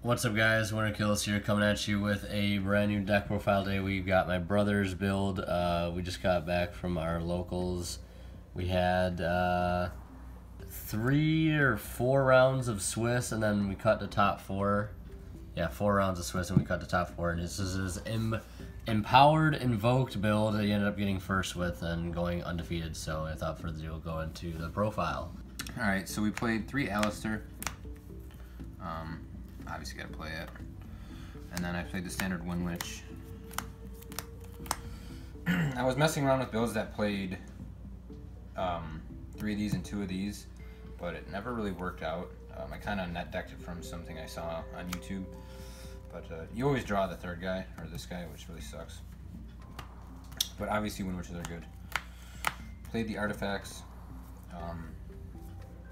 What's up, guys? Winter Kills here, coming at you with a brand new deck profile today. We've got my brother's build. We just got back from our locals. We had 3 or 4 rounds of Swiss, and then we cut the top 4. Yeah, 4 rounds of Swiss, and we cut the top 4. And this is his empowered, invoked build that he ended up getting first with and going undefeated. So without further ado, we'll go into the profile. All right, so we played 3 Alistair. Obviously got to play it. And then I played the standard Wind Witch. I was messing around with builds that played 3 of these and 2 of these, but it never really worked out. I kind of net decked it from something I saw on YouTube. But you always draw the 3rd guy, or this guy, which really sucks. But obviously Wind Witches are good. Played the artifacts.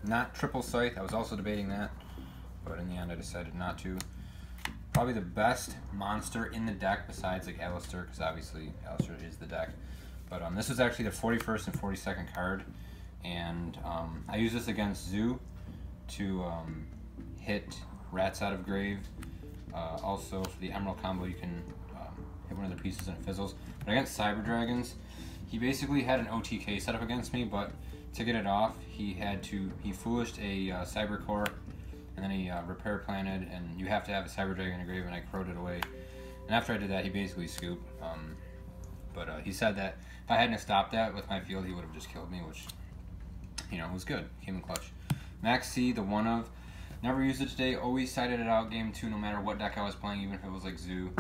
Not triple scythe, I was also debating that, but in the end I decided not to. Probably the best monster in the deck besides like Alistair, because obviously Alistair is the deck. But this was actually the 41st and 42nd card, and I use this against Zoo to hit rats out of grave. Also for the Emerald combo you can hit one of their pieces and it fizzles. But against Cyber Dragons, he basically had an OTK set up against me, but to get it off, he foolished a Cyber Core, and then he Repair Planted, and you have to have a Cyber Dragon in a grave, and I crowed it away. And after I did that, he basically scooped. But he said that if I hadn't stopped that with my field, he would have just killed me, which, you know, was good. Came in clutch. Max C, the one of. Never used it today. Always sided it out game 2, no matter what deck I was playing, even if it was like Zoo.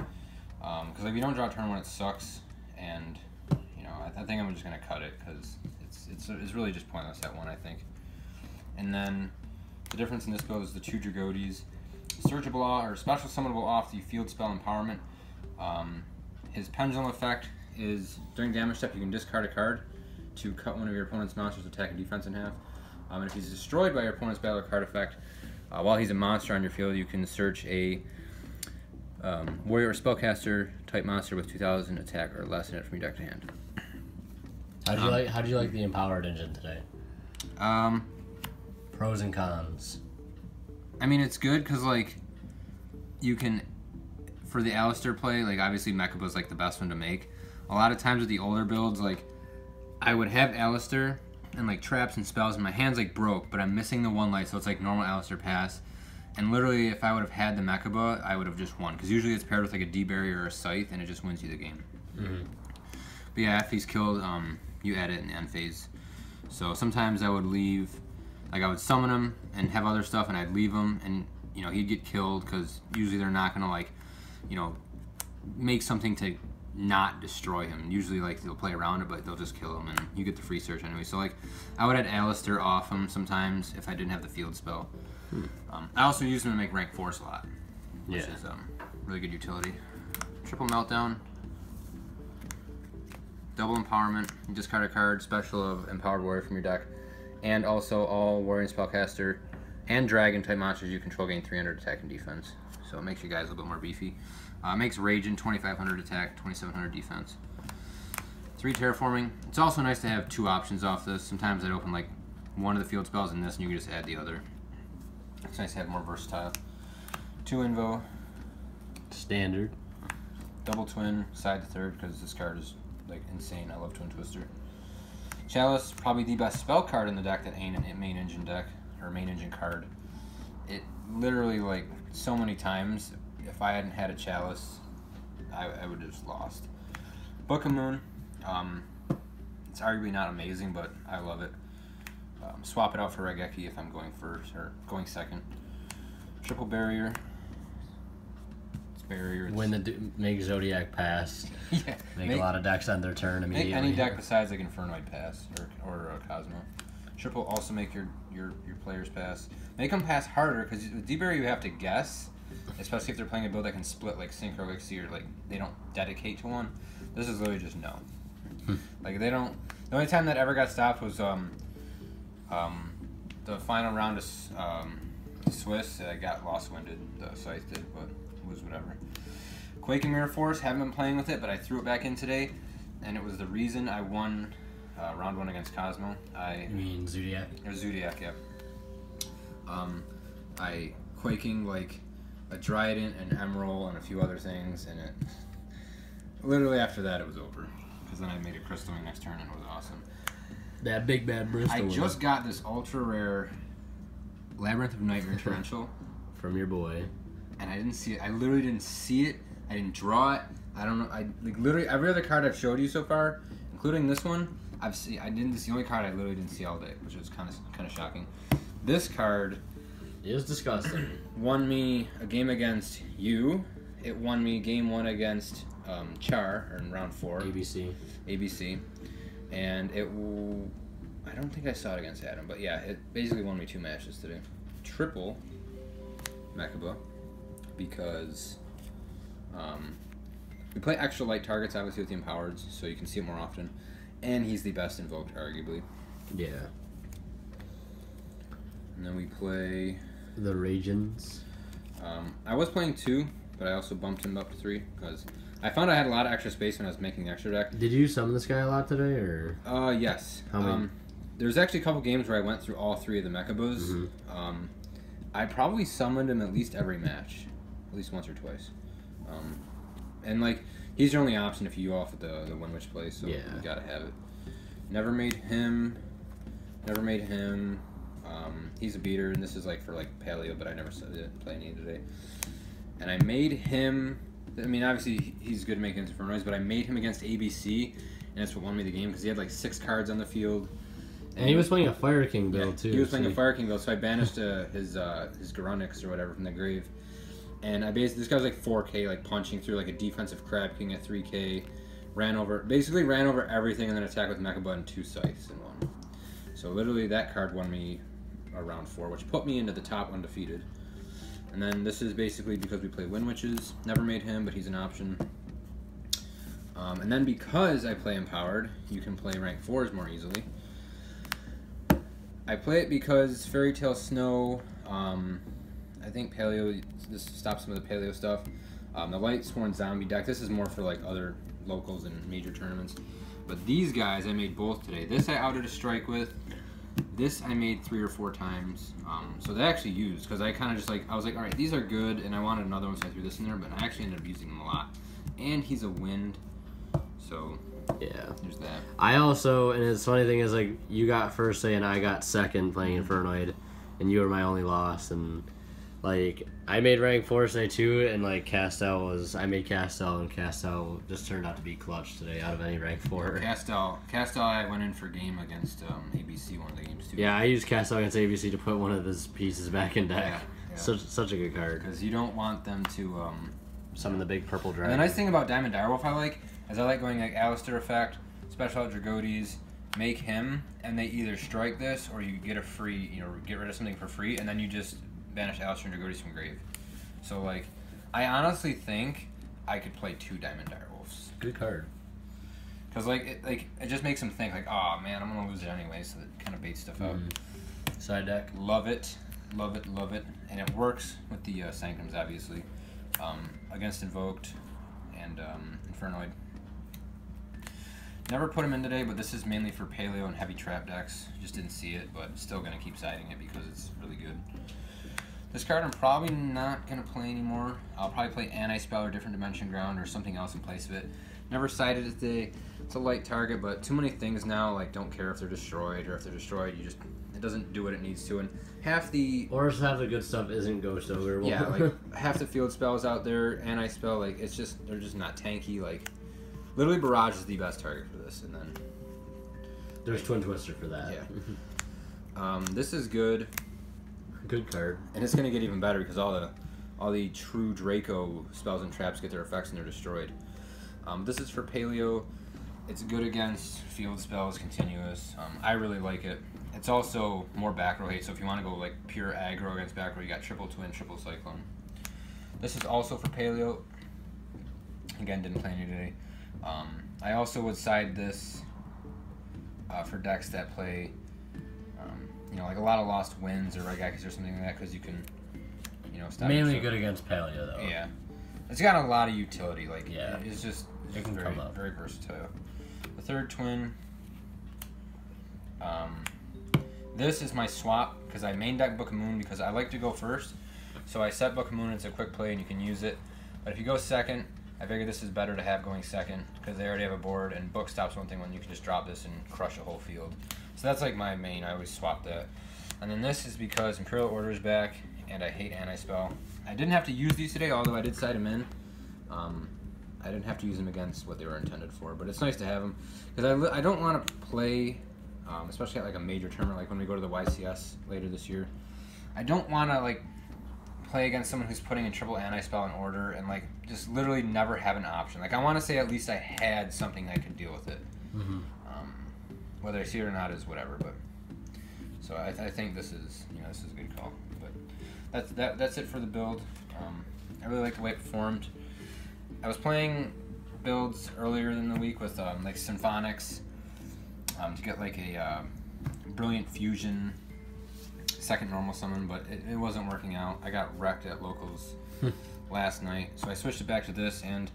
Because if you don't draw a turn one, it sucks. And you know, I think I'm just gonna cut it because it's really just pointless at 1, I think. And then the difference in this build is the 2 Dragodes. Searchable off, or special summonable off the field spell Empowerment. His pendulum effect is during damage step you can discard a card to cut one of your opponent's monsters' attack and defense in half. And if he's destroyed by your opponent's battle or card effect, while he's a monster on your field, you can search a warrior or spellcaster type monster with 2,000 attack or less in it from your deck to hand. How did you like the empowered engine today? Pros and cons. I mean, it's good because like you can, for the Alistair play, like obviously Mechaba's like the best one to make. A lot of times with the older builds, like I would have Alistair and like traps and spells, and my hand's like broke, but I'm missing the 1 light, so it's like normal Alistair pass. And literally, if I would have had the Mechaba, I would have just won, because usually it's paired with like a D-barrier or a scythe, and it just wins you the game. Mm-hmm. But yeah, if he's killed, you add it in the end phase. So sometimes I would leave, like I would summon him and have other stuff, and I'd leave him, and you know he'd get killed because usually they're not gonna like, you know, make something to not destroy him. Usually like they'll play around it, but they'll just kill him, and you get the free search anyway. So like I would add Alistair off him sometimes if I didn't have the field spell. I also use him to make rank 4 slot, which is really good utility. Triple Meltdown. Double Empowerment, you discard a card, special of Empowered Warrior from your deck, and also all Warrior and Spellcaster and Dragon type monsters you control gain 300 attack and defense. So it makes you guys a little bit more beefy. It makes Raging 2,500 attack, 2,700 defense. 3 Terraforming. It's also nice to have 2 options off this. Sometimes I'd open like one of the field spells in this, and you can just add the other. It's nice to have more versatile. 2 Invo. Standard. Double Twin, side to 3rd, because this card is like insane. I love Twin Twister. Chalice, probably the best spell card in the deck that ain't a main engine deck, or main engine card. It literally, like, so many times, if I hadn't had a Chalice, I would have just lost. Book of Moon, it's arguably not amazing, but I love it. Swap it out for Regeki if I'm going first, or going second. Triple Barrier. Make Zoodiac pass. Yeah. Make a lot of decks on their turn immediately. Make any deck besides like Infernoid pass or Cosmo. Triple also make your players pass. Make them pass harder, because with D-Barrier you have to guess, especially if they're playing a build that can split like Synchro Elixir, or like they don't dedicate to one. This is literally just no. Like they don't. The only time that ever got stopped was the final round of Swiss. I got lost winded. The Scythe did, but it was whatever. Quaking Mirror Force, haven't been playing with it, but I threw it back in today, and it was the reason I won round 1 against Cosmo. You mean Zoodiac? Or Zoodiac, yeah. I Quaking like a Dryadent, an Emerald, and a few other things, and it literally after that it was over. Because then I made a Crystalwing next turn and it was awesome. That big bad Bristol. I just got this ultra rare Labyrinth of Nightmare Torrential from your boy, and I didn't see it. I literally didn't see it. I didn't draw it. I don't know. I like literally every other card I've showed you so far, including this one. I've seen. I didn't. It's the only card I literally didn't see all day, which was kind of shocking. This card is disgusting. Won me a game against you. It won me game 1 against Char in round 4. ABC, and I don't think I saw it against Adam, but yeah, it basically won me 2 matches today. Triple Mechaba because we play extra light targets obviously with the Empowered, so you can see it more often, and he's the best Invoked arguably. Yeah. And then we play the Regions. I was playing 2, but I also bumped him up to 3 because I found I had a lot of extra space when I was making the extra deck. Did you summon this guy a lot today, or? Yes. How many? There's actually a couple games where I went through all 3 of the Mechabas. I probably summoned him at least every match, at least once or twice. And like he's your only option if you off with the Wind Witch play, so you gotta have it. Never made him. He's a beater, and this is like for like Paleo, but I never didn't play any today. And I made him. I mean, obviously he's good at making Infernoids, but I made him against ABC, and that's what won me the game because he had like 6 cards on the field. And he was playing a Fire King build too. He was playing a Fire King build, so I banished his Garunix or whatever from the grave. And this guy was like 4K, like punching through like a defensive Crab King at 3K. Basically ran over everything, and then attacked with Mechaba and 2 Scythes in 1. So literally that card won me around 4, which put me into the top undefeated. And then this is basically because we play Wind Witches. Never made him, but he's an option. And then because I play Empowered, you can play rank 4s more easily. I play it because Fairy Tale Snow, I think Paleo, this stops some of the Paleo stuff. The Light Sworn Zombie deck, this is more for like other locals and major tournaments. But these guys I made both today. This I outed a strike with. This I made 3 or 4 times. So they actually used, because I kind of just I was like, alright, these are good, and I wanted another one, so I threw this in there, but I actually ended up using them a lot. And he's a wind, so yeah, there's that. I also, and it's funny thing is, like, you got first say and I got second playing Infernoid, and you were my only loss, and like, I made rank 4 today too, and like I made Castel, and Castel just turned out to be clutch today out of any rank 4. Castel I went in for game against ABC one of the games too. Yeah, I used Castel against ABC to put one of his pieces back in deck. Yeah. Such a good card. Because you don't want them to summon the big purple dragon. And the nice thing about Diamond Direwolf I like going like Alistair effect, Special out Dragotes, make him, and they either strike this or you get a free, get rid of something for free, and then you just banish Alistair and Dragotes from grave. So like, I honestly think I could play 2 Diamond Direwolves. Good card. Because it just makes them think like, oh man, I'm gonna lose it anyway, so it kind of baits stuff out. Side deck. Love it, and it works with the Sanctums obviously, against Invoked and Infernoid. Never put him in today, but this is mainly for Paleo and heavy trap decks. Just didn't see it, but still gonna keep siding it because it's really good. This card I'm probably not gonna play anymore. I'll probably play Anti-Spell or Different Dimension Ground or something else in place of it. Never sided it today. It's a light target, but too many things now don't care if they're destroyed, or if they're destroyed, it doesn't do what it needs to. And half the the good stuff isn't Ghost Ogre. Yeah, like half the field spells out there, Anti-Spell, they're just not tanky. Like literally Barrage is the best target for this, and then there's Twin Twister for that. Yeah. This is good. Good card. And it's gonna get even better because all the true Draco spells and traps get their effects and they're destroyed. This is for Paleo. It's good against field spells, continuous. I really like it. It's also more back row hate, so if you want to go like pure aggro against back row, you got triple twin, triple cyclone. This is also for Paleo. Again, didn't play any today. I also would side this for decks that play like a lot of Lost Winds or Regakis or something like that, because you can, stop. Mainly good against Paleo though. Yeah, it's got a lot of utility. It's it can come up. Very versatile. The third twin. This is my swap because I main deck Book of Moon because I like to go first. So I set Book of Moon. It's a quick play and you can use it. But if you go second, I figure this is better to have going second because they already have a board, and Book stops one thing when you can just drop this and crush a whole field. So that's like my main. I always swap that. And then this is because Imperial Order is back, and I hate Anti-Spell. I didn't have to use these today, although I did side them in. I didn't have to use them against what they were intended for, but it's nice to have them because I don't want to play, especially at like a major tournament, like when we go to the YCS later this year. I don't want to like play against someone who's putting in triple Anti-Spell in order and like just literally never have an option. Like I want to say at least I had something that could deal with it. Mm-hmm. Whether I see it or not is whatever. But so I think this is this is a good call. But that's it for the build. I really like the way it performed. I was playing builds earlier in the week with like Symphonics to get like a Brilliant Fusion second normal summon, but it wasn't working out. I got wrecked at locals last night, so I switched it back to this and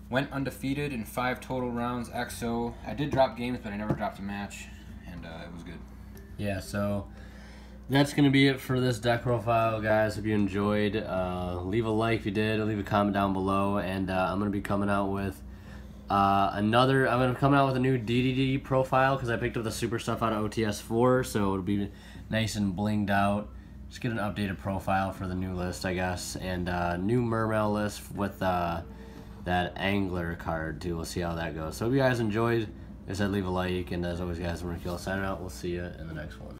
went undefeated in 5 total rounds. XO. I did drop games, but I never dropped a match, and it was good. Yeah, so that's going to be it for this deck profile, guys. If you enjoyed, leave a like if you did, leave a comment down below, and I'm going to be coming out with I'm going to come out with a new DDD profile because I picked up the super stuff out of OTS4, so it'll be nice and blinged out. Just get an updated profile for the new list, I guess, and new Mermail list with that Angler card, too. We'll see how that goes. So if you guys enjoyed, like I said, leave a like, and as always, guys, I'm Ricky signing out. We'll see you in the next one.